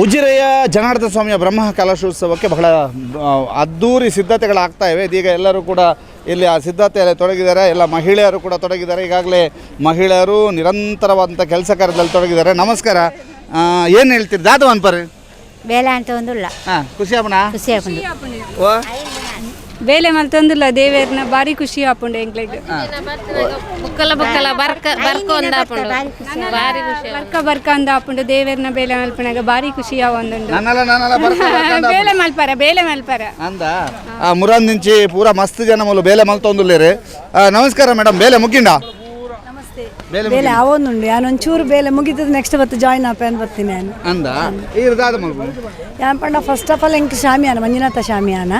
ಉಜಿರೆಯ ಜನಾರ್ದನ ಸ್ವಾಮಿಯ ಬ್ರಹ್ಮ ಕಲಶೋತ್ಸವಕ್ಕೆ ಬಹಳ ಅದ್ಧೂರಿ ಸಿದ್ಧತೆಗಳಾಗ್ತಾ ಇವೆ. ಇದೀಗ ಎಲ್ಲರೂ ಕೂಡ ಇಲ್ಲಿ ಆ ಸಿದ್ಧತೆಯಲ್ಲಿ ತೊಡಗಿದ್ದಾರೆ. ಎಲ್ಲ ಮಹಿಳೆಯರು ಕೂಡ ತೊಡಗಿದ್ದಾರೆ. ಈಗಾಗಲೇ ಮಹಿಳೆಯರು ನಿರಂತರವಾದಂಥ ಕೆಲಸ ಕಾರ್ಯದಲ್ಲಿ ತೊಡಗಿದ್ದಾರೆ. ನಮಸ್ಕಾರ, ಏನು ಹೇಳ್ತೀರಿ ದಾದವನ್ ಪರ್ ಬೇಲೆ ಅಂತ ಒಂದಿಲ್ಲ ಖುಷಿ ಆಪಣ ಓ ಬೇಲೆ ಮಲ್ತೊಂದಿಲ್ಲ ದೇವೇರ್ನ ಬಾರಿ ಖುಷಿ ಆಪುಂಡು ಎಂಕ್ಲೆಗ್ ಬರ್ಕ ಅಂದ ಆಪುಂಡು ದೇವೇರ್ನ ಬೇಲೆ ಮಲ್ಪನಾಗ ಬಾರಿ ಖುಷಿ ಆವೊಂದುಂಡು ಬೇಲೆ ಮಲ್ಪರ ಅಂದ ಮುರಾನ್ ನಿಂಚಿ ಪೂರ ಮಸ್ತ್ ಜನ ಮೂಲ ಬೇಲೆ ಮಲ್ತೊಂದುಲ್ಲೇರಿ. ನಮಸ್ಕಾರ ಮೇಡಮ್, ಬೇಲೆ ಮುಗಿಂಡ ಬೇಲೆ ಅವೊಂದುಂಡು ನಾನು ಒಂಚೂರು ಬೇಲೆ ಮುಗಿತದ ನೆಕ್ಸ್ಟ್ ಬತ್ತು ಜಾಯಿನ್ ಆಪ ಅಂತ ಬರ್ತೀನಿ ನಾನು ಅಂದ ಯಾನ್ ಪಂಡ ಫಸ್ಟ್ ಆಫ್ ಆಲ್ ಎಂಕ್ ಶಾಮಿಯಾನ ಮಂಜುನಾಥ ಶಾಮಿಯಾನ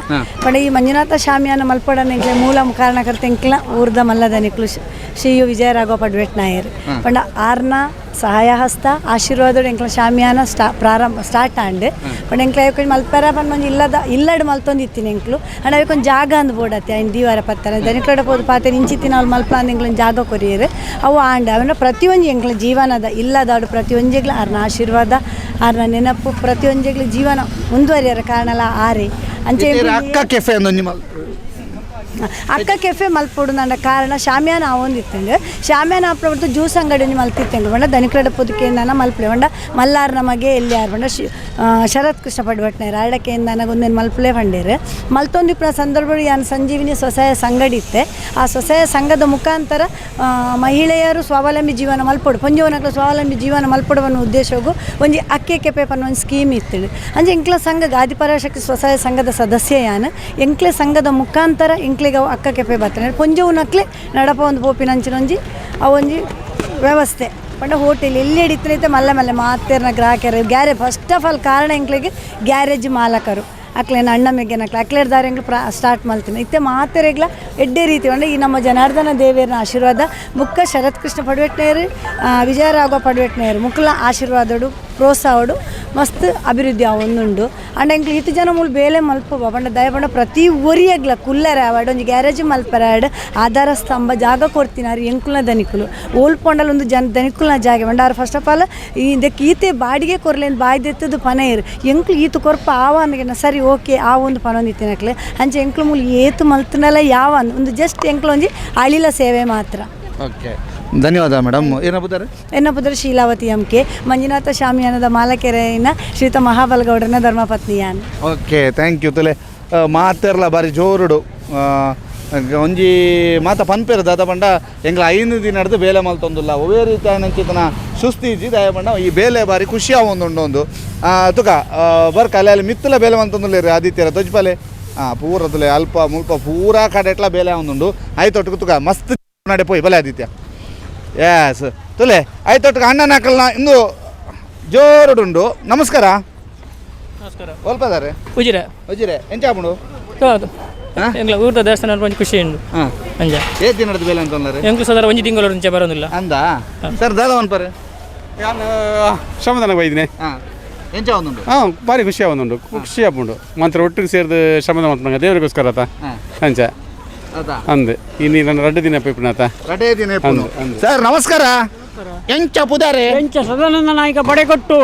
ಪಂಡ ಈ ಮಂಜುನಾಥ ಶಾಮಿಯಾನ ಮಲ್ಪಡನ ಎಂಕ್ಲೆ ಮೂಲ ಕಾರಣಕರ್ತ ಎಂಕ್ಲ ಊರ್ದ ಮಲ್ಲದ ನಿಕ್ಲು ಶ್ರೀ ವಿಜಯರಾಘವ ಪಡ್ವೆಟ್ ನಾಯರ್ ಪಂಡ ಆರ್ನ ಸಹಾಯ ಹಸ್ತ ಆಶೀರ್ವಾದ ಎಂಕ್ಲ ಶಾಮಿಯಾನ ಸ್ಟಾರ್ಟ್ ಆಂಡ್ ಪಂಡ ಎಂಕ್ಲ ಅಯ್ಯಕೊಂಡ್ ಮಲ್ಪರ ಪಂಡ ಇಲ್ಲಡ್ ಮಲ್ತೊಂದಿತ್ತೀನಿ ಎಂಕ್ಲು ಅಂಡ್ ಅಯ್ಯಕೊಂಡ್ ಜಾಗ ಅಂದ್ ಬೋಡತ್ತೆ ಆಯ್ನ ದೀವಾರ ಪತ್ತರ ದನಿಕ್ಲಡ ಪೋದು ಪಾತೆ ಇಂಚಿತ್ತಿನ ಅವ್ರು ಮಲ್ಪ ಅಂದ್ ಎಂಕ್ಲನ್ ಜಾಗ ಕೊರಿಯರು ಅವು ಆಂಡ್ ಅವನ ಪ್ರತಿಯೊಂದು ಎಂಕ್ಲ ಜೀವನದ ಇಲ್ಲದಾಡು ಪ್ರತಿಯೊಂಜಿಗ್ಲ ಆರ್ನ ಆಶೀರ್ವಾದ ಆರ್ನ ನೆನಪು ಪ್ರತಿಯೊಂಜಿಗ್ಲ ಜೀವನ ಮುಂದುವರಿಯರ ಕಾರಣಲ ಆರೆ ಅಂಚೆ ಅಕ್ಕ ಕೆಫೆ ಮಲ್ಪೊಡು ನಂಡ ಕಾರಣ ಶಾಮಿಯಾನ ಅವೊಂದಿತ್ತಂಡು ಶಾಮಿಯಾನ ಅಪ್ಪ ಜ್ಯೂಸ್ ಅಂಗಡಿ ಮಲ್ತಿತ್ತಂಡು ಬಂಡ ದನಿಕ್ರಡ ಪುದುಕೆಯಿಂದಾನ ಮಲ್ಪಲೆ ಬಂಡ ಮಲ್ಲಾರ್ ನಮಗೆ ಎಲ್ಲಿ ಯಾರು ಬಂಡ ಶರತ್ ಕೃಷ್ಣ ಪಡ್ಬಟ್ನಾರ ಅರಡಕೆಯಿಂದ ಒಂದೇನು ಮಲ್ಪಲೆ ಬಂಡೇರು ಮಲ್ತೊಂದಿಪ್ಪ ಸಂದರ್ಭ ಯಾನು ಸಂಜೀವಿನಿ ಸ್ವಸಹಾಯ ಸಂಗಡಿ ಇತ್ತೆ. ಆ ಸ್ವಸಹಾಯ ಸಂಘದ ಮುಖಾಂತರ ಮಹಿಳೆಯರು ಸ್ವಾವಲಂಬಿ ಜೀವನ ಮಲ್ಪೊಡು ಪಂಜವನಕ್ಲ ಸ್ವಾವಲಂಬಿ ಜೀವನ ಮಲ್ಪೊಡು ಅನ್ನೋ ಉದ್ದೇಶಗೂ ಒಂದು ಅಕ್ಕೆ ಕೆಪೆ ಪನ್ನೋ ಒಂದು ಸ್ಕೀಮ್ ಇತ್ತು. ಅಂಚೆ ಎಂಕ್ಲ ಸಂಘ ಗಾದಿಪರಾಶಕ್ತಿ ಸ್ವಸಹಾಯ ಸಂಘದ ಸದಸ್ಯ ಯಾನು ಎಂಕ್ಲೆ ಸಂಘದ ಮುಖಾಂತರ ಎಂಕ್ಲೆಗೆ ಅಕ್ಕ ಕೆಪೆ ಬರ್ತಾನೆ ಪೊಂಜವು ನಕ್ಲೆ ನಡಪ ಒಂದು ಪೋಪಿನ ಅಂಚಿನೊಂಜಿ ಅವೊಂಜಿ ವ್ಯವಸ್ಥೆ ಪಂಡ ಹೋಟೆಲ್ ಎಲ್ಲಿ ಹಿಡಿತೈತೆ ಮಲ್ಲ ಮಾತೇರ್ನ ಗ್ರಾಹಕರು ಗ್ಯಾರೇಜ್ ಫಸ್ಟ್ ಆಫ್ ಆಲ್ ಕಾರಣ ಎಂಕ್ಲೆಗೆ ಗ್ಯಾರೇಜ್ ಮಾಲಕರು ಅಕ್ಲೇನ ಅಣ್ಣ ಮೆಗ್ಗೆನಕ್ಲೆ ಅಕ್ಲೇರ್ದಾರ ಎಂಗ್ಲು ಸ್ಟಾರ್ಟ್ ಮಾಡ್ತೀನಿ ಇತ್ತೆ ಮಾತೆರೆಗ್ಲ ಎಡ್ಡೆ ರೀತಿ ಅಂದ್ರೆ ಈ ನಮ್ಮ ಜನಾರ್ದನ ದೇವಿಯರ್ನ ಆಶೀರ್ವಾದ ಮುಕ್ಕ ಶರತ್ ಕೃಷ್ಣ ಪಡ್ವೆಟ್ನೇರು ವಿಜಯರಾಘವ ಪಡ್ವೆಟ್ನೇರು ಮುಕ್ಕಲ ಆಶೀರ್ವಾದಡು ಪ್ರೋತ್ಸಾಹಡು ಮಸ್ತ್ ಅಭಿವೃದ್ಧಿ ಅವೊಂದುಂಡು ಅಂಡ್ ಎಂಕ್ಲು ಇತ್ತು ಜನ ಮೂಲ ಬೇಲೆ ಮಲ್ಪವ ಪಂಡ ದಯಪಂಡ ಪ್ರತಿ ಒರಿಯಗ್ಲ ಕುಲ್ಲರ ಆವಾಡು ಒಂಜಿ ಗ್ಯಾರೇಜ್ ಮಲ್ಪರಾಡು ಆಧಾರ ಸ್ತಂಭ ಜಾಗ ಕೊಡ್ತಿನಾರು ಎಂಕುಲ್ನ ದನಿಕುಲು ಓಲ್ಪೊಂಡಲ್ ಒಂದು ದನಿಕುಲ್ನ ಜಾಗ ಪಂಡ ಅವ್ರು ಫಸ್ಟ್ ಆಫ್ ಆಲ್ ಇದಕ್ಕೆ ಈತೆ ಬಾಡಿಗೆ ಕೊರ್ಲೇನು ಬಾಯ್ದೆತ್ತದು ಪನೆಯರು ಎಂಕ್ಲು ಈತು ಕೊರ್ಪ ಆವನಿಗೆ ಸರಿ ಓಕೆ ಆ ಒಂದು ಪನೊಂದಿತ್ತಿನಕ್ಲೆ ಅಂಚೆ ಎಂಕ್ಲು ಮೂಲ ಏತು ಮಲ್ತನಲ್ಲ ಯಾವ ಒಂದು ಜಸ್ಟ್ ಎಂಕ್ಲು ಒಂಜಿ ಅಳಿಲ ಸೇವೆ ಮಾತ್ರ. ಓಕೆ, ಧನ್ಯವಾದ ಮೇಡಮ್. ಎನ್ನಪುತ್ರ ಶೀಲಾವತಿ ಎಂಕೆ ಮಂಜುನಾಥ ಶಾಮಿಯಾನದ ಮಾಲಕೆರೆಯಿನ ಶ್ರೀತ ಮಹಾಬಲಗೌಡರನ ಧರ್ಮಪತ್ನಿಯಾನ್. Okay, thank you. ತುಲೆ ಮಾತೆರ್ಲ ಬಾರಿ ಜೋರುಡು ಒಂಜಿ ಮಾತ ಪನ್ಪೇರು ದಾದ ಪಂಡ ಎಂಗ್ಲ 5 ದಿನ ನಡೆದು ಬೇಲೆ ಮಲ್ತೊಂದುಲ್ಲ ಒವೇ ರೀತಿ ಆಯ್ನಂಚಿತನ ಸುಸ್ತಿಜಿ ದಯ ಪಂಡ ಈ ಬೇಲೆ ಬಾರಿ ಖುಷಿ ಆವೊಂದುಂಡು ತುಕ ಬರ್ಕ ಅಲ್ಲಿ ಮಿತ್ತಲ ಬೇಲೆ ಮಲ್ತೊಂದುಲ್ಲೇರಿ ಆದಿತ್ಯರ ತೊಜ್ಪಲೆ ಪೂರ ತುಲೆ ಅಲ್ಪ ಮುಲ್ಪ ಪೂರಾ ಕಡೆಟ್ಲ ಬೇಲೆ ಆವೊಂದುಂಡು ಐತೊಟ್ಟಿಗೆ ತುಕ ಮಸ್ತ್ ನಡೆ ಪೋಯ್ ಬಲೆ ಆದಿತ್ಯ ಎಸ್ ತುಲೆ ಐತೊಟ್ಟಿಗೆ ಅಣ್ಣನ ಹಾಕಲ್ನ ಇಂದು ಜೋರುಡುಂಡು. ನಮಸ್ಕಾರ. ಒಲ್ಪದಾರೆ ಉಜಿರೆ ಎಂಚ ಆಪುಂಡು ಎಂಗ್ಲ ಊರ್ದ ದೇವಸ್ಥಾನ ಒಂಜಿ ಖುಷಿ ಉಂಡು ಅಂಜ ಏತ್ ದಿನ ನಡೆದು ಬೇಲೆ ಅಂತಂದ್ರೆ ಎಂಕ್ಲು ಸದಾ ಒಂಜಿ ತಿಂಗಳು ಮುಂಚೆ ಬರೋದಿಲ್ಲ ಅಂದ ಸರ್ ದಾದವನ್ ಪರ್ ಯಾನು ಶ್ರಮದಾನ ಬೈದಿನಿ ಎಂಚ ಒಂದುಂಡು ಭಾರಿ ಖುಷಿ ಆವೊಂದುಂಡು ಖುಷಿ ಆಪುಂಡು ಮಾತ್ರ ಒಟ್ಟಿಗೆ ಸೇರಿದು ಶ್ರಮದ ಮಾಡ್ತಾಗ ದೇವರಿಗೋಸ್ಕರ ಆತ ಅಂಚ ಅಂದೆ ಇನ್ನು ನನ್ನ ರಡ್ಡೆ ದಿನ ಪೈಪುನಾತ ರಡ್ಡೆ ದಿನ ಸರ್ ನಮಸ್ಕಾರ. ಎಂಚ ಪುದಾರೆ ಎಂಚ ಸದಾನಂದ ನಾಯಕ ಬಡೆಕೊಟ್ಟು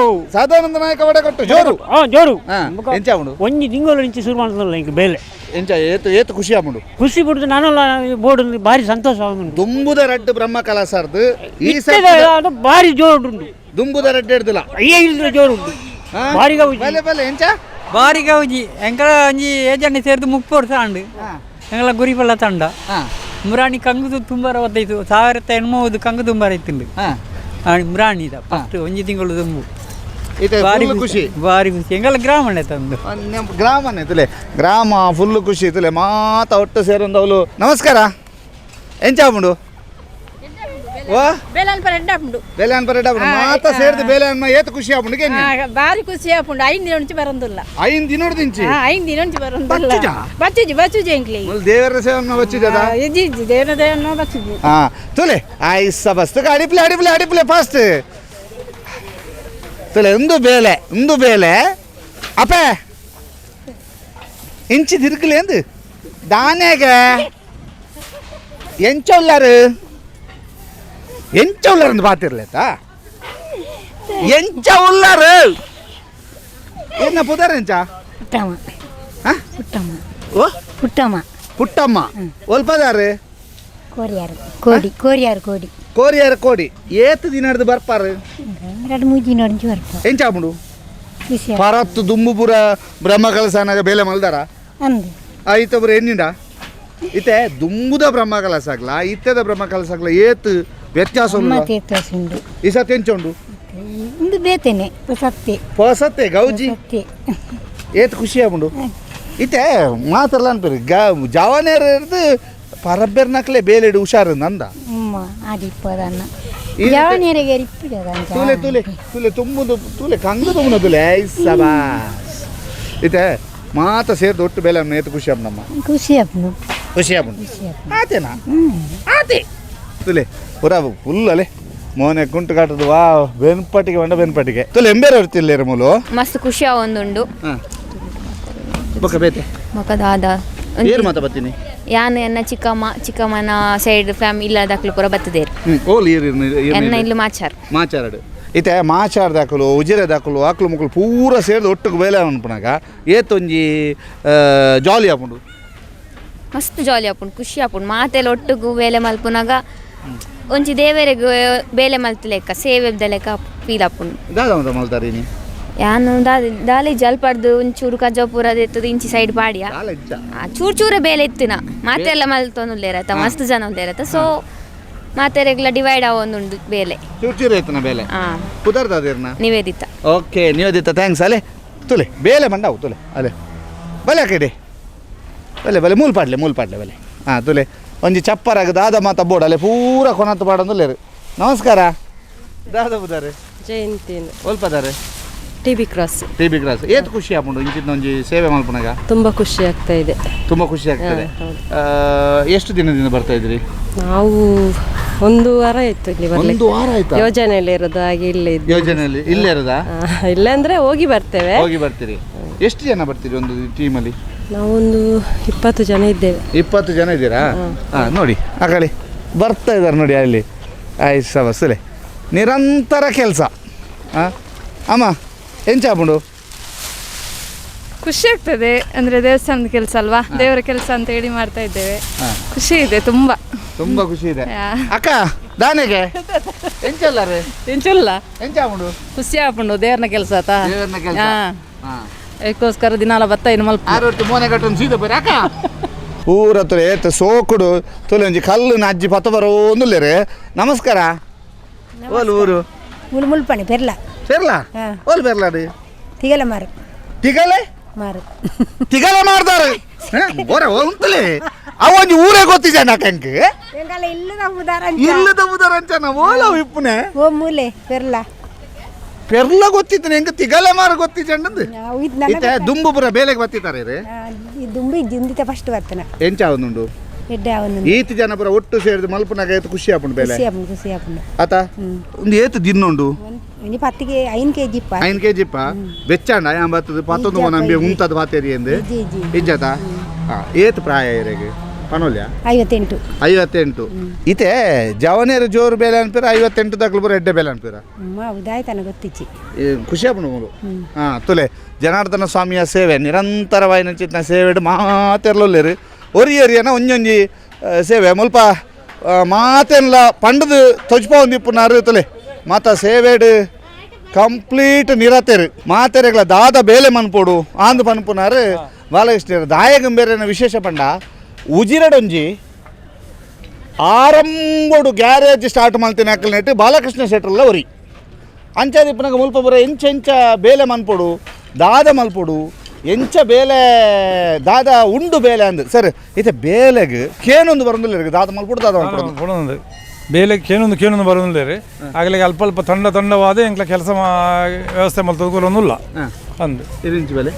ಜೋರು ಜೋರು ಎಂಚ ಆಪುಂಡು ಒಂಜಿ ತಿಂಗಳು ಇಂಚೆ ಶುರು ಮಾಡ್ತಲ್ಲ ಇಂಕ ಬೇಲೆ ಎಂಚ ಏತು ಖುಷಿ ಆಪುಂಡು ಖುಷಿ ಬಿಡುದು ನಾನು ಬೋರ್ಡ್ ಬಾರಿ ಸಂತೋಷ ಆಗುಂಡು ದುಂಬುದ ರಡ್ಡು ಬ್ರಹ್ಮ ಕಲಾಸಾರ್ದು ಈ ಅದು ಬಾರಿ ಜೋರು ಉಂಡು ದುಂಬುದ ರಡ್ಡು ಹಿಡ್ದಿಲ್ಲ ಅಯ್ಯ ಜೋರು ಉಂಟು ಬಾರಿಗ ಬಲೆ ಎಂಚ ಬಾರಿಗ ಉಜಿ ಎಂಕಲ ಒಂಜಿ ಏಜಣ್ಣೆ ಸೇರಿದು 30 ವರ್ಷ ಆಂಡು ಎಂಗಲ ಗುರಿಪಲ್ಲ ತಂಡ ಮುರಾಣಿ ಕಂಗುದು ತುಂಬಾರ ಒದ್ದೈತು 1880 ಕಂಗು ತುಂಬಾರ ಇತ್ತುಂಡು ಮುರಾಣಿದ ಫಸ್ಟ್ ಒಂಜಿ ತಿಂಗಳು ದುಂಬು ಬಾರಿ ಖುಷಿ ಎಂಗಲ ಗ್ರಾಮನೆ ತಂದು ಗ್ರಾಮನೇ ತುಲೆ ಗ್ರಾಮ ಫುಲ್ ಖುಷಿ ತುಲೆ ಮಾತ ಒಟ್ಟು ಸೇರೊಂದು ಅವಳು. ನಮಸ್ಕಾರ. ಎಂಚ ಆಪುಂಡು ಬೇಲೆ ಮಾತ ಸೇರಿದ ಬೇಲೆ ಏತ್ ಖುಷಿ ಆಪುಂಡು ಬಾರಿ ಖುಷಿ ಆಪುಂಡು 5 ದಿನ నుంచి ಬರಂದಿಲ್ಲ 5 ದಿನ ದಿಂಚಿ 5 ದಿನ నుంచి ಬರಂದಿಲ್ಲ ಬಚ್ಚುಜಿ ಎಂಕ್ಲಿ ದೇವರ ಸೇವನ ಬಚ್ಚಿದದ ದೇವರ ದೇವನ ಬಚ್ಚುಜಿ ತುಲೆ ಐಸ ಬಸ್ತು ಅಡಿಪ್ಲೆ ಫಾಸ್ಟ್ ತುಲೆ ಒಂದು ಬೇಲೆ ಅಪೆ ಇಂಚಿ ತಿರುಕಲಿ ಎಂದು ದಾನ್ಯಾಗ ಎಂಚ ಉಳ್ಳಾರಂದು ಪಾತಿರ್ಲೇತಾ ಎಂಚ ಉಳ್ಳಾರು ಏನ ಪುದಾರ ಎಂಚ ಪುಟ್ಟಮ್ಮ ಹಾ ಪುಟ್ಟಮ್ಮ ಓ ಪುಟ್ಟಮ್ಮ ಪುಟ್ಟಮ್ಮ ಒಲ್ಪದಾರೆ ಕೋರಿಯಾರು ಕೋಡಿ ಕೋರಿಯಾರು ಕೋಡಿ ಕೋರಿಯರ ಕೋಡಿ ಏತ್ ದಿನ ಹಿಡ್ದು ಬರ್ಪಾರು 2-3 ದಿನ నుంచి ಬರ್ಪ ಎಂಚಾಪುಂಡು ಖುಷಿ ಪರತ್ತು ದುಂಬುಪುರ ಬ್ರಹ್ಮಕಲಸನಾಗ ಬೇಲೆ ಮಲ್ದಾರ ಅಂದು ಐತೊಬ್ಬರು ಎಣ್ಣಿಂಡ ಇತ್ತೆ ದುಂಬುದ ಬ್ರಹ್ಮಕಲಸಾಗ್ಲ ಇತ್ತದ ಬ್ರಹ್ಮಕಲಸಾಗ್ಲ ಏತ್ ವ್ಯತ್ಯಾಸ ತೇತುಂಡು ಈ ಸತಿ ಎಂಚುಂಡು ಇಂದು ಬೇತೇನೆ ಸತ್ತೆ ಹೊಸತ್ತೆ ಗೌಜಿ ಸತ್ತೆ ಏತ್ ಖುಷಿ ಆಗ್ಬಿಡು ಇತ್ತೆ ಮಾತಲ್ಲ ಅನ್ಪೇರಿ ಜವಾನೇರ ಇರ್ದು ಪರಬ್ಬೆರ್ನಕ್ಲೆ ಬೇಲೆಡು ಹುಷಾರು ನಂದ ಆದಿಪ್ಪದನ್ನ ಜವನೇರಿಗೆ ತೂಲೆ ತೂಲೆ ತೂಲೆ ತುಂಬುದು ತೂಲೆ ಕಂದು ತುಂಬುದು ತೂಲೆ ಸಬಾಸ್ ಇತ್ತೆ ಮಾತ ಸೇರ್ದು ಒಟ್ಟು ಬೇಲೆ ಏತ್ ಖುಷಿ ಆಪ್ ನಮ್ಮ ಖುಷಿ ಅಪ್ಪನು ಖುಷಿ ಆಗ್ಬಿಡು ಆತೇನಾ ಆತೆ ತುಲೆ ಪುರ ಫುಲ್ ಅಲೆ ಮೋನೆ ಕುಂಟು ಕಾಟದು ವಾ ಬೆನ್ಪಟ್ಟಿಗೆ ಬಂಡ ಬೆನ್ಪಟ್ಟಿಗೆ ತುಲೆ ಎಂಬೇರೆ ಇರ್ತಿಲ್ಲ ಮೂಲು ಮಸ್ತ್ ಖುಷಿ ಒಂದುಂಡು ಬೊಕ್ಕ ಬೇತೆ ಮೊಕ ದಾದ ಏರು ಮಾತ ಬತ್ತೀನಿ ಯಾನ್ ಎನ್ನ ಚಿಕ್ಕಮ್ಮನ ಸೈಡ್ ಫ್ಯಾಮಿಲಿ ಇಲ್ಲದಾಕ್ಲು ಪೂರ ಬತ್ತದೇರು ಓಲ್ ಎನ್ನ ಇಲ್ಲು ಮಾಚಾರ್ ಮಾಚಾರಡು ಇತ್ತೆ ಮಾಚಾರ ದಾಖಲು ಉಜಿರೆ ದಾಖಲು ಆಕ್ಲು ಮುಕ್ಕಳು ಪೂರ ಸೇರಿದು ಒಟ್ಟಿಗೆ ಬೇಲೆ ಅನ್ಪುನಾಗ ಏತೊಂಜಿ ಜಾಲಿ ಆಪುಂಡು ಮಸ್ತ್ ಜಾಲಿ ಆಪುಂಡು ಖುಷಿ ಆಪುಂಡು ಮಾತೆಲ್ಲ ಒಟ್ಟಿಗೂ ಬೇಲೆ ಮಲ್ಪುನಾಗ ಒಂಜಿ ದೇವರಿಗೆ ಬೇಲೆ ಮಲ್ತಲೆಕ್ಕ ಸೇವೆದ ಲೆಕ್ಕ ಫೀಲ್ ಆಪುಂಡು ದಾದ ಅಂತ ಮಲ್ತಾರೆ ನೀ ಯಾನು ದಾಲಿ ಜಲ್ಪಡ್ದು ಒಂಚೂರು ಕಜಾಪುರದ ಎತ್ತದು ಇಂಚಿ ಸೈಡ್ ಪಾಡಿಯ ಚೂರು ಚೂರೇ ಬೇಲೆ ಎತ್ತಿನ ಮಾತೆಲ್ಲ ಮಲ್ತೊಂದುಲ್ಲೇರತ್ತ ಮಸ್ತ್ ಜನ ಉಲ್ಲೇರತ್ತ ಸೊ ಮಾತೆರೆಗ್ಲ ಡಿವೈಡ್ ಆವೊಂದುಂಡು ಬೇಲೆ ಚೂರು ಎತ್ತನ ಬೇಲೆ ಕುದರ್ದಾದಿರ್ನ ನಿವೇದಿತ ಓಕೆ ನಿವೇದಿತ ಥ್ಯಾಂಕ್ಸ್ ಅಲೆ ತುಲೆ ಬೇಲೆ ಮಂಡವು ತುಲೆ ಅಲೆ ಬಲೆ ಕಡೆ ಬಲೆ ಬಲೆ ಮೂಲ್ ಪಾಡ್ಲೆ ಬಲೆ ಹಾಂ ತುಲೆ ಒಂಜಿ ಚಪ್ಪರಾಗ ದಾದ ಮಾತ ಬೋರ್ಡ್ ಅಲ್ಲೇ ಪೂರ ಕೊನತ್ತು ಪಾಡೊಂದುಲ್ಲೇರು ನಮಸ್ಕಾರ ದಾದ ಬುದಾರೆ ಜಯಂತಿನ ಒಲ್ಪದಾರೆ ಟಿ ಬಿ ಕ್ರಾಸ್ ಏತ್ ಖುಷಿ ಆಪುಂಡು ಇಂಚಿನ ಒಂಜಿ ಸೇವೆ ಮಲ್ಪನಾಗ ತುಂಬ ಖುಷಿ ಆಗ್ತಾ ಇದೆ. ತುಂಬ ಖುಷಿ ಆಗ್ತದೆ. ಎಷ್ಟು ದಿನದಿಂದ ಬರ್ತಾ ಇದ್ರಿ? ನಾವು 1 ವಾರ ಆಯ್ತು ಇಲ್ಲಿ ಬರ್ಲಿಕ್ಕೆ. 1 ವಾರ ಆಯ್ತಾ? ಯೋಜನೆಯಲ್ಲಿ ಇರೋದು ಹಾಗೆ ಇಲ್ಲೇ ಇದ್ದು. ಯೋಜನೆಯಲ್ಲಿ ಇಲ್ಲೇ ಇರೋದಾ? ಇಲ್ಲ ಅಂದ್ರೆ ಹೋಗಿ ಬರ್ತೇವೆ. ಹೋಗಿ ಬರ್ತೀರಿ. ಎಷ್ಟು ಜನ ಬರ್ತೀರಿ ಒಂದು ಟೀಮಲ್ಲಿ? ನಾವೊಂದು 20 ಜನ ಇದ್ದೇವೆ. 20 ಜನ ಇದ್ದೀರಾ? ಹಾಂ ನೋಡಿ ಆ ಕಡೆ ಬರ್ತಾ ಇದ್ದಾರೆ ನೋಡಿ ಅಲ್ಲಿ. ಆಯ್ತು ಸವಸಲೆ ನಿರಂತರ ಕೆಲಸ. ಅಮ್ಮ ಎಂಚಾಪುಂಡು? ಖುಷಿ ಆಗ್ತದೆ ಅಂದರೆ ದೇವಸ್ಥಾನದ ಕೆಲಸ ಅಲ್ವಾ, ದೇವರ ಕೆಲಸ ಅಂತ ಹೇಳಿ ಮಾಡ್ತಾ ಇದ್ದೇವೆ. ಖುಷಿ ಇದೆ, ತುಂಬ ಖುಷಿ ಇದೆ. ಅಕ್ಕ ದಾನೆಗೆ ಎಂಚಲ್ಲ ರೇ ಎಂಚಲ್ಲ ಎಂಚಾಪುಂಡು? ಖುಷಿ ಆಪುಂಡು ದೇವರನ ಕೆಲಸ ಆತ. ದೇವರನ ಕೆಲಸ ಅದಕ್ಕೋಸ್ಕರ ದಿನಾಲ ಬತ್ತ ಇನ್ನು ಮಲ್ಪ ಆರೊಟ್ಟು ಮೋನೆ ಕಟ್ಟೊಂದು ಸೀದ ಬರೀ ಅಕ್ಕ ಊರ ಹತ್ರ ಏತ ಸೋಕುಡು ತೊಲೆ ಒಂಜಿ ಕಲ್ಲು ಅಜ್ಜಿ ಪತ್ತ ಬರೋ ಒಂದುಲ್ಲೇರೆ. ನಮಸ್ಕಾರ. ಓಲ್ ಊರು ಮುಲ್ಪಣಿ ಪೆರ್ಲ ಪೆರ್ಲ ಓಲ್ ಪೆರ್ಲಾಡು ತಿಗಲ ಮಾರು ತಿಗಲೆ ಮಾರು ತಿಗಲೆ ಮಾಡ್ತಾರೆ ಉಂತಲೇ ಅವೊಂಜಿ ಊರೇ ಗೊತ್ತಿದೆ ನಾಕಂಗೆ ಇಲ್ಲದ ಉದಾರಂಚನ ಓಲ ಇಪ್ಪುನೆ ಓ ಮೂಲೆ ಪೆರ್ಲ ಪೆರ್ಲ ಗೊತ್ತಿತ್ತು ಹೆಂಗ ತಿಗಲೆ ಮಾರು ಗೊತ್ತಿದ್ದಂದು ಇತ್ತೆ ದುಂಬುಪುರ ಬೇಲೆಗೆ ಬತ್ತಿದ್ದಾರೆ ರೇ ದುಂಬಿ ಜಿಂದಿತ ಫಸ್ಟ್ ಬರ್ತನ ಎಂಚ ಅವನುಂಡು ಈತಿ ಜನ ಪುರ ಒಟ್ಟು ಸೇರಿದು ಮಲ್ಪನಾಗ ಏತು ಖುಷಿ ಆಪುಂಡು ಬೇಲೆ ಖುಷಿ ಆಪುಂಡು ಆತ ಒಂದು ಏತು ದಿನ್ನುಂಡು 10 kg 5 kg ಬೆಚ್ಚಾಂಡ ಯಾಂಬತ್ತದು 11 ನಂಬಿ ಉಂತದ ಪಾತೇರಿ ಎಂದು ಇಜ್ಜತ ಏತು ಪ್ರಾಯ ಇರೆಗೆ ಪನೋಲ್ಯ 58 ಇತೆ ಜವನೇರು ಜೋರು ಬೇಲೆ ಅನ್ಪಿರ 58 ದಕ್ಲು ಬರ ಎಡ್ಡೆ ಬೇಲೆ ಅನ್ಪಿರ ಉದಾಯ್ತನ ಗೊತ್ತಿಚ್ಚಿ ಖುಷಿ ಆಪುಂಡು ಮೂರು. ತುಲೆ ಜನಾರ್ದನ ಸ್ವಾಮಿಯ ಸೇವೆ ನಿರಂತರವಾಯಿನ ಚಿತ್ನ ಸೇವೆ ಮಾತೆರ್ಲೊಲ್ಲೇರು ಒರಿಯರಿಯನ ಒಂಜೊಂಜಿ ಸೇವೆ ಮುಲ್ಪ ಮಾತೆಲ್ಲ ಪಂಡದು ತೊಜ್ಪ ಒಂದಿಪ್ಪುನಾರು ತುಲೆ ಮಾತ ಸೇವೆಡು ಕಂಪ್ಲೀಟ್ ನಿರತೆರು ಮಾತೆರೆಗಳ ದಾದ ಬೇಲೆ ಮನ್ಪೋಡು ಆಂದು ಪನ್ಪುನಾರು ಭಾಳ ಇಷ್ಟ ದಾಯಗಂಬೇರೆನ ವಿಶೇಷ ಪಂಡ ಉಜಿರಡೊಂಜಿ ಆರಂಬೋಡು ಗ್ಯಾರೇಜ್ ಸ್ಟಾರ್ಟ್ ಮಾಡ್ತೀನಿ ಹಾಕಲ್ನೆಟ್ಟು ಬಾಲಕೃಷ್ಣ ಶೆಟ್ರಲ್ಲ ಒರಿ ಅಂಚಾದಿಪ್ಪನಾಗ ಮುಲ್ಪ ಬರ ಎಂಚ ಬೇಲೆ ಮನ್ಪೋಡು ದಾದ ಮಲ್ಪೋಡು ಎಂಚ ಬೇಲೆ ದಾದ ಉಂಡು ಬೇಲೆ ಅಂದು ಸರ್ ಇತ್ತೆ ಬೇಲೆಗೆ ಕೇನೊಂದು ಬರೋದಿಲ್ಲ ದಾದ ಮಲ್ಪೋಡು ದಾದ ಮಲ್ಪೋಡು ಬೇಲೆ ಕೇನೊಂದು ಬರೋದಿಲ್ಲ ರೀ ಆಗಲಿಗೆ ಅಲ್ಪ ಅಲ್ಪ ತಂಡವಾದ ಎಂಕ್ಲ ಕೆಲಸ ವ್ಯವಸ್ಥೆ ಮಲ್ತೊಂದಿಲ್ಲ ಅಂದು ಇರಿಂಚು ಬೇಲೆ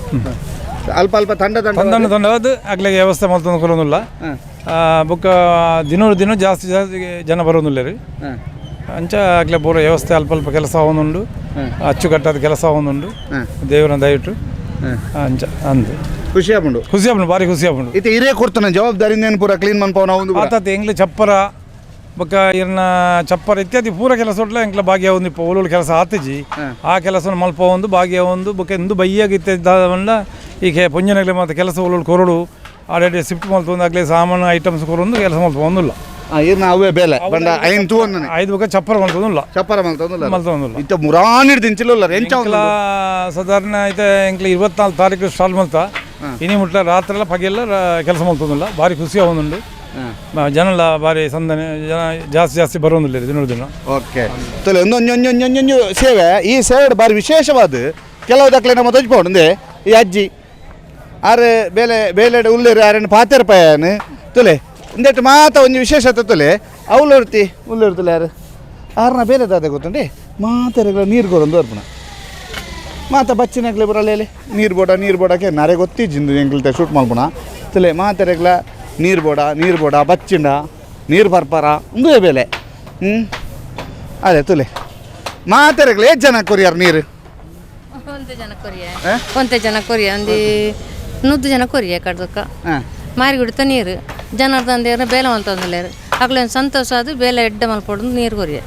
ಅಲ್ಪ ಅಲ್ಪ ತಂಡವಾದ ಆಗ್ಲಿಗೆ ವ್ಯವಸ್ಥೆ ಮಲ್ತೊಂದಿಲ್ಲ ಬೊಕ್ಕ ದಿನ ಜಾಸ್ತಿ ಜನ ಬರೋದಿಲ್ಲ ರೀ ಅಂಚ ಆಗ್ಲೇ ಪೂರ ವ್ಯವಸ್ಥೆ ಅಲ್ಪ ಅಲ್ಪ ಕೆಲಸ ಅವನುಂಡು ಅಚ್ಚುಕಟ್ಟಾದ ಕೆಲಸ ಅವನುಂಡು ದೇವರ ದಯವಿಟ್ಟು ಅಂಚ ಅಂದು ಖುಷಿ ಆಪುಂಡು ಭಾರಿ ಖುಷಿ ಆಪುಂಡು ಇತ್ತೆ ಹಿರೇ ಕೊಡ್ತಾನೆ ಜವಾಬ್ದಾರಿ ಪೂರ ಕ್ಲೀನ್ ಮನ್ಪವನ ಒಂದು ಆತ ಎಂಗ್ಲಿ ಚಪ್ಪರ ಬೊಕ್ಕ ಇರ್ನ ಚಪ್ಪರ ಇತ್ಯಾದಿ ಪೂರ ಕೆಲಸ ಒಟ್ಲ ಎಂಕ್ಲ ಭಾಗ್ಯ ಒಂದು ಒಳ್ಳೊಳ್ಳೆ ಕೆಲಸ ಆತಿಜಿ ಆ ಕೆಲಸವನ್ನು ಮಲ್ಪ ಒಂದು ಭಾಗ್ಯ ಒಂದು ಬೊಕ್ಕ ಎಂದು ಬೈಯಾಗಿದ್ದ ಈಗ ಪುಂಜನಗ್ಲೆ ಮತ್ತು ಕೆಲಸ ಒಳ್ಳೊಳ್ಳೆ ಕೊರಡು ಆಡಾಡಿ ಶಿಫ್ಟ್ ಮಲ್ತೊಂದು ಆಗಲೇ ಸಾಮಾನು ಐಟಮ್ಸ್ ಕೊರೊಂದು ಕೆಲಸ ಮಲ್ಪ ಒಂದಿಲ್ಲ ಇರ್ನ ಅವೇ ಬೇಲೆ ಬಂಡ ಐನ್ ತೂವನ್ನ ಐದು ಬೊಕ್ಕ ಚಪ್ಪರ ಮಲ್ತೊಂದಿಲ್ಲ ಮಲ್ತೊಂದಿಲ್ಲ ಇತ್ತ ಮುರಾನಿಡ್ ದಿಂಚಿಲ್ಲ ಎಂಕ್ಲ ಸಾಧಾರಣ ಐತೆ ಎಂಕ್ಲ 24 ತಾರೀಕು ಸ್ಟಾಲ್ ಮಲ್ತ ಇನಿ ಮುಟ್ಲ ರಾತ್ರಿ ಎಲ್ಲ ಪಗೆಲ್ಲ ಕೆಲಸ ಮಲ್ತೊಂದಿಲ್ಲ ಭಾರಿ ಖುಷಿ ಆವೊಂದುಂಡು ಜನಲ್ಲ ಭಾರಿ ಸಂದನೆ ಜನ ಜಾಸ್ತಿ ಬರೋದಿಲ್ಲ ದಿನ ಓಕೆ ತೊಲೆ ಒಂದು ಸೇವೆ ಈ ಸೇವೆ ಭಾರಿ ವಿಶೇಷವಾದ ಕೆಲವು ದಕ್ಕಲೆ ನಮ್ಮ ತೋಜ್ಪೋಂಡೆ ಈ ಅಜ್ಜಿ ಆರು ಬೇಲೆ ಉಲ್ಲೇರು ಆರನ್ನು ಪಾತೆರ್ಪಾಯನು ತೊಲೆ ಇಂದಟ್ಟು ಮಾತ ಒಂದು ವಿಶೇಷತೆ ತೊಲೆ ಉಳ್ಳೂರ್ತಿಲ್ಲ ಯಾರು ಆರನ ಬೇಲೆ ದಾದ ಗೊತ್ತುಂಡೆ ಮಾತೆರೆಗಳ ನೀರು ಗೊರೊಂದು ಅರ್ಪಣ ಮಾತ ಬಚ್ಚಿನಾಗ್ಲೆ ಬರಲ್ಲ ನೀರು ಬೋಡಕ್ಕೆ ನಾರೇ ಗೊತ್ತಿಜ್ಜಿಂದು ಎಂಗ್ಲತೆ ಶೂಟ್ ಮಾಡ್ಬೋಣ ತೊಲೆ ಮಾತೆರೆಗಳ ನೀರು ಬೋಡ ಬಚ್ಚಿಂಡ ನೀರು ಪರ್ಪರ ಒಂದೇ ಬೇಲೆ ಅದೇ ತುಲೆ ಮಾತೆರೆಗಳು ಎಷ್ಟು ಜನ ಕೊರಿಯಾರ ನೀರು ಒಂತೆ ಜನ ಕೊರಿಯ ಒಂದು 100 ಜನ ಕೊರಿಯ ಕಡ್ದಕ್ಕ ಮಾರಿ ಕುಡಿತ ನೀರು ಜನಾರ್ದನ ದೇವ್ರ ಬೇಲೆ ಮಲ್ತಂದಿಲ್ಲ ಆಗ್ಲೇ ಸಂತೋಷ ಅದು ಬೇಲೆ ಎಡ್ಡ ಮಲ್ಪೊಡು ನೀರು ಕೊರಿಯ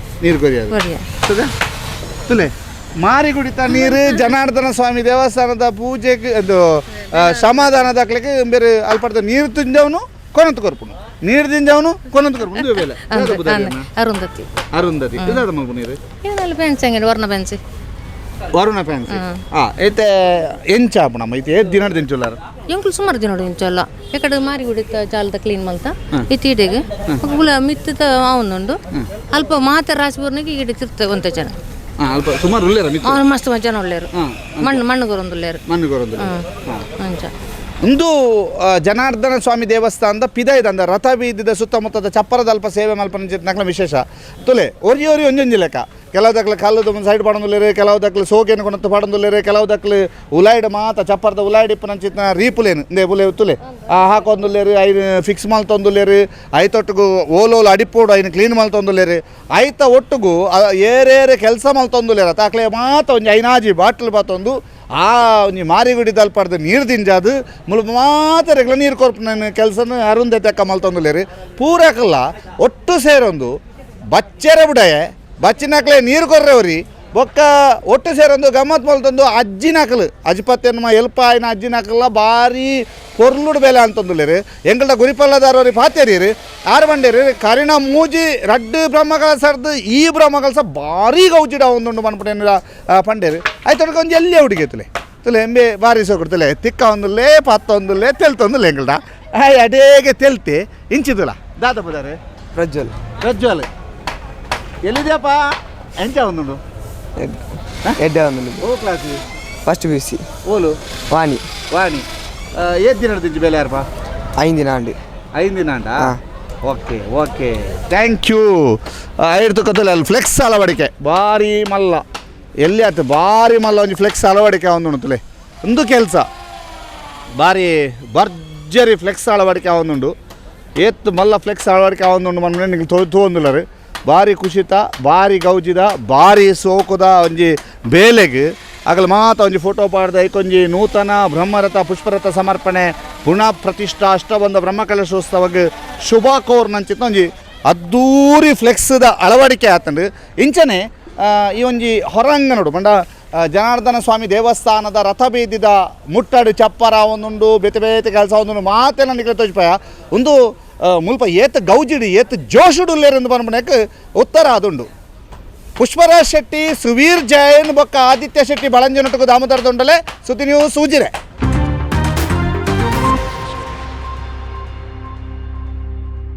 ತುಲೆ ಮಾರಿ ಕುಡಿತ ನೀರು ಜನಾರ್ದನ ಸ್ವಾಮಿ ದೇವಸ್ಥಾನದ ಪೂಜೆಗೆ ಅದು ಸಮಾಧಾನದ ಹಾಕ್ಲಿಕ್ಕೆ ಬೇರೆ ಅಲ್ಪಡ್ದ ನೀರು ತಿಂದವನು ಕೊನಂತ ಕೊರ್ಪುನು ನೀರು ತಿಂದವನು ಕೊನಂತ ಕೊರ್ಪುನು ಬೇಲೆ ಅರುಂಧತಿ ಇದಾದ ಮಲ್ಪು ನೀರು ಏನಲ್ಲಿ ಪೆನ್ಸಿ ಹಂಗೆ ವರುಣ ಫ್ಯಾನ್ಸಿ ಐತೆ ಎಂಚ ಆಪಣಮ್ಮ ಐತೆ ದಿನ ದಿಂಚುಲ್ಲಾರ ಎಂಕ್ಲು ಸುಮಾರು ದಿನ ಇಂಚಲ್ಲ ಯಾಕಡೆ ಮಾರಿ ಕುಡಿತ ಜಾಲದ ಕ್ಲೀನ್ ಮಲ್ತ ಇತ್ತೀಡೆಗೆ ಮಿತ್ತದ ಅವನುಂಡು ಅಲ್ಪ ಮಾತ ರಾಜಪೂರ್ನಿಗೆ ಈಗ ತಿರ್ತವೆ ಒಂತೆ ಜನ ಅಲ್ಪ ಸುಮಾರು ಉಳ್ಳೇರ ಮಸ್ತ್ ಜನ ಉಳ್ಳೇರು ಮಣ್ಣು ಗೊರೊಂದುಳ್ಳೇರು ಅಂಚ ಒಂದು ಜನಾರ್ದನ ಸ್ವಾಮಿ ದೇವಸ್ಥಾನದ ಪಿದೈದಂದ ರಥ ಬೀದಿದ ಸುತ್ತಮುತ್ತದ ಚಪ್ಪರದ ಅಲ್ಪ ಸೇವೆ ಮಲ್ಪನ ನಕ್ಲ ವಿಶೇಷ ತುಲೆ ಒರಿ ಒಂಜೊಂಜಿ ಲೆಕ್ಕ ಕೆಲವುದಕ್ಲೆ ಕಲ್ಲದು ಒಂದು ಸೈಡ್ ಪಡೊಂದುಲ್ಲೇರು ಕೆಲವುದಕ್ಲೆ ಸೋಗೇನು ಕೊನತ್ತು ಪಡೊಂದುಲ್ಲೇರು ಕೆಲವುದಕ್ಲೆ ಉಲಾಯ್ಡ್ ಮಾತ ಚಪ್ಪರದ ಉಲಾಯ್ಡ್ ಇಪ್ಪನಂಚಿನ ರೀಪುಲೇನು ಇಂದೇ ಬುಲೆ ತುಲೆ ಹಾಕೊಂದುಲ್ಲೇರು ಐನು ಫಿಕ್ಸ್ ಮಲ್ತೊಂದುಲ್ಲೇರು ಐತೊಟ್ಟಿಗೂ ಓಲೋಲು ಅಡಿಪೋಡು ಐನು ಕ್ಲೀನ್ ಮಲ್ತೊಂದುಲ್ಲೇರು ಐತ ಒಟ್ಟಿಗೂ ಏರೇರೆ ಕೆಲಸ ಮಲ್ತೊಂದುಲ್ಲೇರು ತಾಕ್ಲೆ ಮಾತ ಒಂಜಿ ಐನಾಜಿ ಬಾಟ್ಲ್ ಬಾತೊಂದು ಆ ಒಂಜಿ ಮಾರಿಗುಡಿ ತಲ್ಪಡ್ದು ನೀರು ತಿಂಜಾದು ಮುಳುಪ ಮಾತ ರೆಗ್ಲ ನೀರು ಕೊರ್ಪನ ಕೆಲಸನ ಅರುಂಧತಿ ಅಕ್ಕ ಮಲ್ತೊಂದುಲ್ಲೇರು ಪೂರಕಲ್ಲ ಒಟ್ಟು ಸೇರೊಂದು ಬಚ್ಚೆರೆ ಬಿಡಯೆ ಬಚ್ಚಿನಾಕ್ಲೆ ನೀರು ಕೊರ್ರೆವ್ರಿ ಬೊಕ್ಕ ಒಟ್ಟು ಸೇರೊಂದು ಗಮ್ಮತ್ ಮಲ್ತೊಂದು ಅಜ್ಜಿನಾಕಲು ಅಜ್ಪತ್ತೆನ್ಮ ಎಲ್ಪ ಆಯ್ನ ಅಜ್ಜಿನಾಕಲ್ಲ ಭಾರಿ ಕೊರ್ಲುಡು ಬೇಲೆ ಅಂತಂದುಲ್ಲೇರು ಎಂಗಲ್ದ ಗುರಿಪಲ್ಲದಾರವ್ರಿ ಪಾತೇರಿ ಆರು ಬಂಡೇರಿ ಕರಿಣ ಮೂಜಿ ರಡ್ಡು ಬ್ರಹ್ಮಗಳ ಸರ್ದು ಈ ಬ್ರಹ್ಮಗಳ ಸಹ ಭಾರಿ ಗೌಜಿಡ ಒಂದುಂಡು ಮನ್ಪುಟೇನು ಪಂಡೇರು ಆಯ್ತು ಒಂದು ಎಲ್ಲಿ ಹುಡುಗಿತಲೆ ತುಲೆ ಎಂಬೆ ಭಾರಿ ಸೋಕೊಡ್ತಲೆ ತಿಕ್ಕ ಒಂದುಲ್ಲೇ ಪತ್ತ ಒಂದುಲ್ಲೇ ತೆಲ್ತೊಂದುಲ್ಲೆ ಎಂಗಲ್ದ ಅಡೇಗೆ ತೆಲ್ತೆ ಇಂಚಿದುಲ ದಾದ ಬದಾರೆ ಪ್ರಜ್ವಲ್ ಎಲ್ಲಿದೆಯಪ್ಪ ಎಂಚ ಒಂದುಂಡು ಎಡ್ಡೆ ಒಂದು ಓ ಕ್ಲಾಸ್ ಫಸ್ಟ್ PUC ಓಲು ವಾಣಿ ಏತ್ ದಿನ ನಡ್ದಿದ್ದು ಬೇಲೆ ಯಾರಪ್ಪ 5 ದಿನ ಅಂಡಿ 5 ದಿನ ಅಂಡ ಓಕೆ ಥ್ಯಾಂಕ್ ಯು ಐಡ್ತು ಕತ್ತಲೆ ಅಲ್ಲಿ ಫ್ಲೆಕ್ಸ್ ಅಳವಡಿಕೆ ಭಾರಿ ಮಲ್ಲ ಎಲ್ಲಿ ಆಯ್ತು ಭಾರಿ ಮಲ್ಲ ಒಂದು ಫ್ಲೆಕ್ಸ್ ಅಳವಡಿಕೆ ಅವನುಂಟುಲೆ ಒಂದು ಕೆಲಸ ಭಾರಿ ಭರ್ಜರಿ ಫ್ಲೆಕ್ಸ್ ಅಳವಡಿಕೆ ಅವನುಂಡು ಏತ್ತು ಮಲ್ಲ ಫ್ಲೆಕ್ಸ್ ಅಳವಡಿಕೆ ಅವನುಂಡು ಮನೆ ನಿಂಗೆ ತೋಂದಿಲ್ಲರು ಭಾರಿ ಖುಷಿತ ಭಾರಿ ಗೌಜಿದ ಭಾರಿ ಸೋಕುದ ಒಂಜಿ ಬೇಲೆಗೆ ಆಗಲ ಮಾತ ಒಂಜಿ ಫೋಟೋ ಪಾಡ್ದ ಐಕೊಂಜಿ ನೂತನ ಬ್ರಹ್ಮರಥ ಪುಷ್ಪರಥ ಸಮರ್ಪಣೆ ಪುನಃ ಪ್ರತಿಷ್ಠಾ ಅಷ್ಟಬಂಧ ಬ್ರಹ್ಮಕಲಶೋತ್ಸವಕ್ಕೆ ಶುಭ ಕೋರ್ ನಂಚಿತ್ತ ಒಂಜಿ ಅದ್ದೂರಿ ಫ್ಲೆಕ್ಸ್ದ ಅಳವಡಿಕೆ ಆತಂಡು ಇಂಚನೆ ಈ ಒಂಜಿ ಹೊರಂಗ ನೋಡು ಬಂಡ ಜನಾರ್ದನ ಸ್ವಾಮಿ ದೇವಸ್ಥಾನದ ರಥ ಬೀದಿದ ಮುಟ್ಟಡು ಚಪ್ಪರ ಒಂದುಂಡು ಬೇತೆ ಕೆಲಸ ಒಂದುಂಡು ಮಾತೆಲ್ಲ ನಿಖಿಲ ತೋಜ್ಪಾಯ ಒಂದು ಮುಲ್ಪ ಏತ್ ಗೌಜಿಡಿ ಏತ್ ಜೋಶುಡುಲ್ಲೇರೆಂದು ಬಂದ್ಬಿಡಕ್ಕೆ ಉತ್ತರ ಅದುಂಡು ಪುಷ್ಪರಾಜ್ ಶೆಟ್ಟಿ ಸುವೀರ್ ಜೈನ್ ಬೊಕ್ಕ ಆದಿತ್ಯ ಶೆಟ್ಟಿ ಬಳಂಜನೊಟ್ಟಿಗೂ ದಾಮೋದರ ದೊಂಡಲೆ ಸುದ್ದಿ ನ್ಯೂಸ್ ujire.